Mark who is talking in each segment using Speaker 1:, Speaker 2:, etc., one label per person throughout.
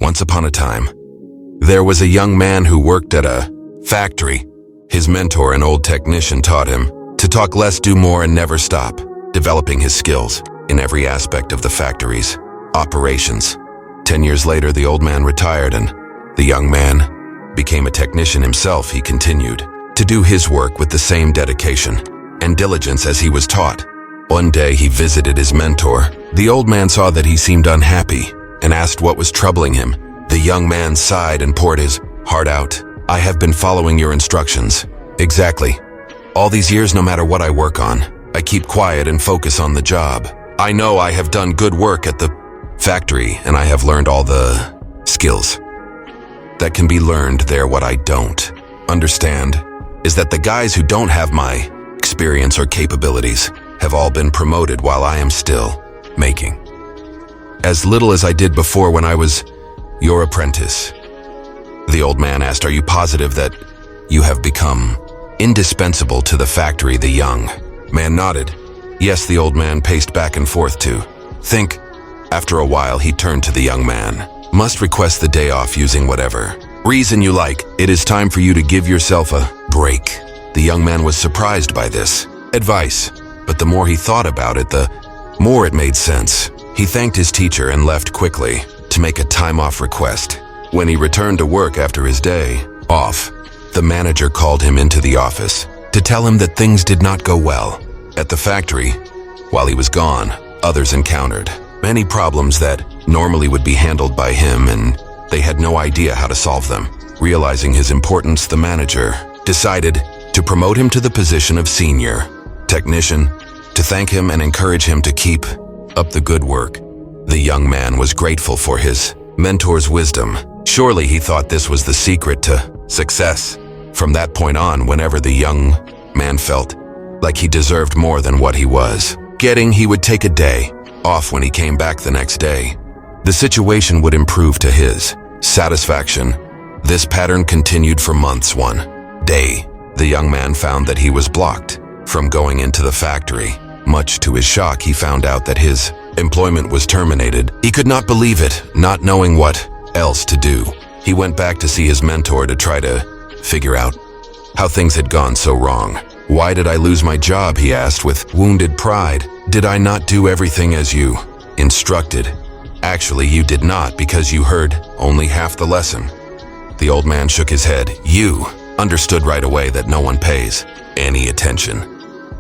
Speaker 1: Once upon a time, there was a young man who worked at a factory. His mentor, an old technician, taught him to talk less, do more, and never stop, developing his skills in every aspect of the factory's operations. 10 years later, the old man retired and the young man became a technician himself. He continued to do his work with the same dedication and diligence as he was taught. One day, he visited his mentor. The old man saw that he seemed unhappy and asked what was troubling him. The young man sighed and poured his heart out. "I have been following your instructions. Exactly. All these years, no matter what I work on, I keep quiet and focus on the job. I know I have done good work at the factory, and I have learned all the skills that can be learned there. What I don't understand is that the guys who don't have my experience or capabilities have all been promoted while I am still making as little as I did before when I was your apprentice." The old man asked, "Are you positive that you have become indispensable to the factory?" The young man nodded. Yes. The old man paced back and forth to think. After a while, he turned to the young man. "Must request the day off using whatever reason you like. It is time for you to give yourself a break." The young man was surprised by this advice, but the more he thought about it, the more it made sense. He thanked his teacher and left quickly to make a time-off request. When he returned to work after his day off, the manager called him into the office to tell him that things did not go well at the factory. While he was gone, others encountered many problems that normally would be handled by him, and they had no idea how to solve them. Realizing his importance, the manager decided to promote him to the position of senior technician. To thank him and encourage him to keep up the good work, the young man was grateful for his mentor's wisdom. Surely he thought this was the secret to success. From that point on, whenever the young man felt like he deserved more than what he was getting, he would take a day off. When he came back the next day, the situation would improve to his satisfaction. This pattern continued for months. One day, the young man found that he was blocked from going into the factory. Much to his shock, he found out that his employment was terminated. He could not believe it, not knowing what else to do. He went back to see his mentor to try to figure out how things had gone so wrong. "Why did I lose my job?" he asked with wounded pride. "Did I not do everything as you instructed?" "Actually, you did not, because you heard only half the lesson." The old man shook his head. "You understood right away that no one pays any attention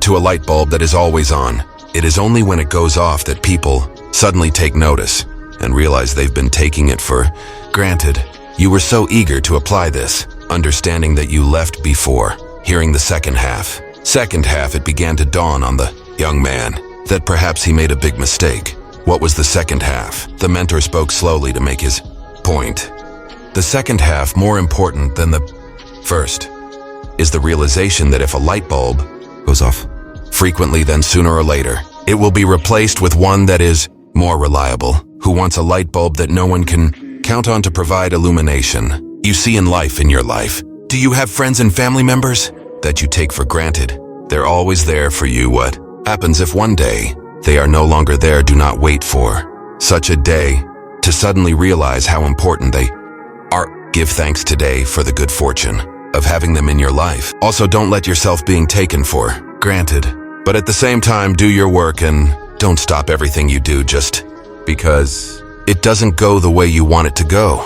Speaker 1: to a light bulb that is always on. It is only when it goes off that people suddenly take notice and realize they've been taking it for granted. You were so eager to apply this understanding that you left before hearing the second half. It began to dawn on the young man that perhaps he made a big mistake. What was the second half? The mentor spoke slowly to make his point. The second half, more important than the first, is the realization that if a light bulb goes off frequently, then sooner or later, it will be replaced with one that is more reliable. Who wants a light bulb that no one can count on to provide illumination you see in life? In your life, do you have friends and family members that you take for granted? They're always there for you. What happens if one day they are no longer there? Do not wait for such a day to suddenly realize how important they are. Give thanks today for the good fortune of having them in your life. Also, don't let yourself being taken for granted. But at the same time, do your work and don't stop everything you do just because it doesn't go the way you want it to go.